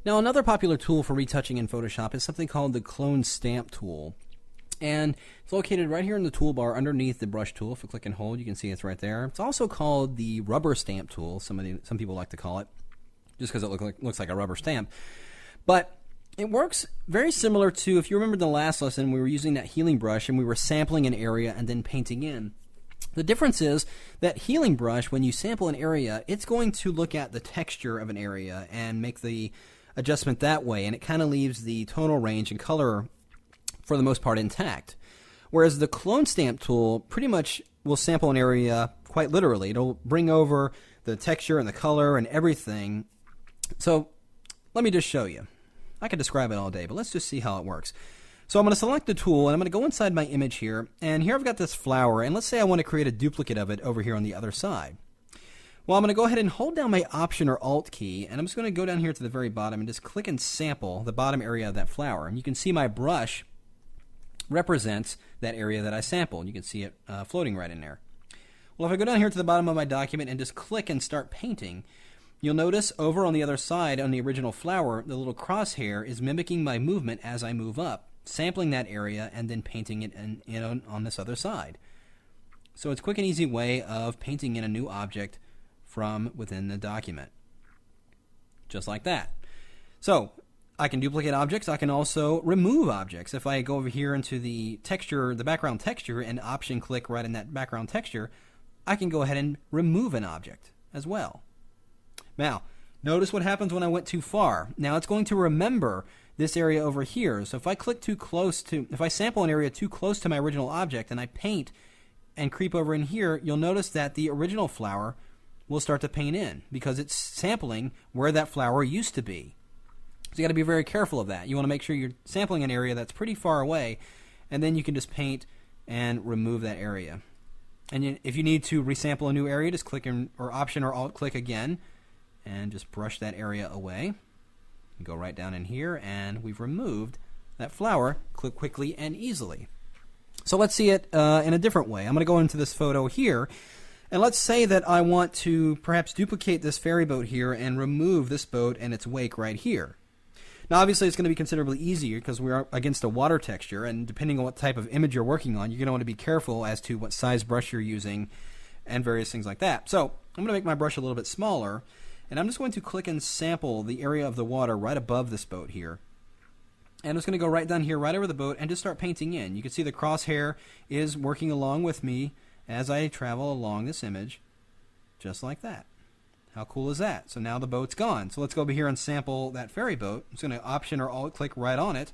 Now, another popular tool for retouching in Photoshop is something called the Clone Stamp tool. And it's located right here in the toolbar underneath the brush tool. If we click and hold, you can see it's right there. It's also called the rubber stamp tool, some people like to call it, just because it looks like a rubber stamp. But it works very similar to, if you remember the last lesson, we were using that healing brush and we were sampling an area and then painting in. The difference is that healing brush, when you sample an area, it's going to look at the texture of an area and make the adjustment that way, and it kind of leaves the tonal range and color for the most part intact. Whereas the Clone Stamp tool pretty much will sample an area quite literally. It'll bring over the texture and the color and everything. So let me just show you. I could describe it all day, but let's just see how it works. So I'm going to select the tool and I'm going to go inside my image here, and here I've got this flower, and let's say I want to create a duplicate of it over here on the other side. Well, I'm going to go ahead and hold down my Option or Alt key, and I'm just going to go down here to the very bottom and just click and sample the bottom area of that flower. And you can see my brush represents that area that I sampled. You can see it floating right in there. Well, if I go down here to the bottom of my document and just click and start painting, you'll notice over on the other side on the original flower, the little crosshair is mimicking my movement as I move up, sampling that area and then painting it in on this other side. So it's a quick and easy way of painting in a new object from within the document. Just like that. So I can duplicate objects. I can also remove objects. If I go over here into the texture, the background texture, and Option click right in that background texture, I can go ahead and remove an object as well. Now, notice what happens when I went too far. Now it's going to remember this area over here. So if I click too close to, if I sample an area too close to my original object and I paint and creep over in here, you'll notice that the original flower will start to paint in because it's sampling where that flower used to be. So you got to be very careful of that. You want to make sure you're sampling an area that's pretty far away, and then you can just paint and remove that area. And if you need to resample a new area, just click or Option or Alt click again and just brush that area away. Go right down in here, and we've removed that flower quickly and easily. So let's see it in a different way. I'm going to go into this photo here, and let's say that I want to perhaps duplicate this ferry boat here and remove this boat and its wake right here. Now obviously it's going to be considerably easier because we're against a water texture, and depending on what type of image you're working on, you're going to want to be careful as to what size brush you're using and various things like that. So I'm going to make my brush a little bit smaller, and I'm just going to click and sample the area of the water right above this boat here. And I'm just going to go right down here, right over the boat, and just start painting in. You can see the crosshair is working along with me as I travel along this image, just like that. How cool is that? So now the boat's gone. So let's go over here and sample that ferry boat. I'm just going to Option or Alt click right on it,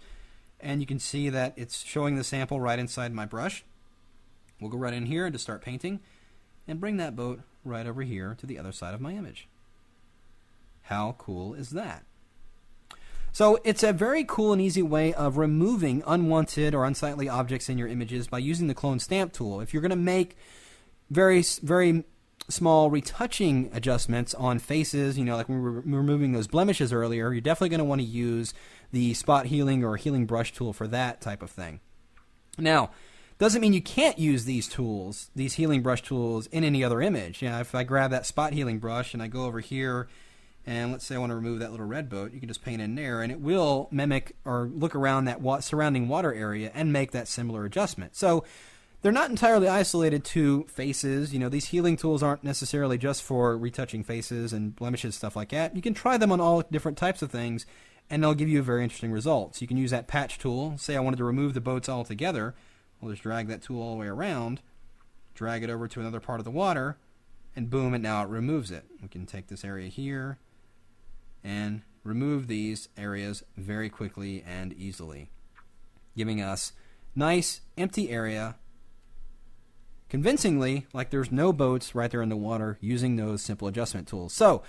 and you can see that it's showing the sample right inside my brush. We'll go right in here and just start painting and bring that boat right over here to the other side of my image. How cool is that? So it's a very cool and easy way of removing unwanted or unsightly objects in your images by using the Clone Stamp tool. If you're going to make very small retouching adjustments on faces, you know, like when we were removing those blemishes earlier, you're definitely going to want to use the spot healing or healing brush tool for that type of thing. Now, doesn't mean you can't use these tools, these healing brush tools, in any other image. You know, if I grab that spot healing brush and I go over here and let's say I want to remove that little red boat, you can just paint in there and it will mimic or look around that surrounding water area and make that similar adjustment. So they're not entirely isolated to faces. You know, these healing tools aren't necessarily just for retouching faces and blemishes, stuff like that. You can try them on all different types of things, and they'll give you very interesting results. You can use that patch tool. Say I wanted to remove the boats altogether. We'll just drag that tool all the way around, drag it over to another part of the water, and boom, and now it removes it. We can take this area here and remove these areas very quickly and easily, giving us nice empty area convincingly like there's no boats right there in the water using those simple adjustment tools. So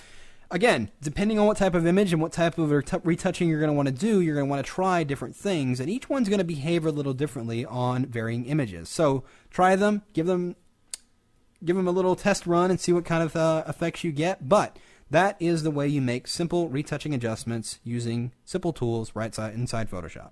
again, depending on what type of image and what type of retouching you're going to want to do, you're going to want to try different things, and each one's going to behave a little differently on varying images. So try them, give them a little test run and see what kind of effects you get. But that is the way you make simple retouching adjustments using simple tools right inside Photoshop.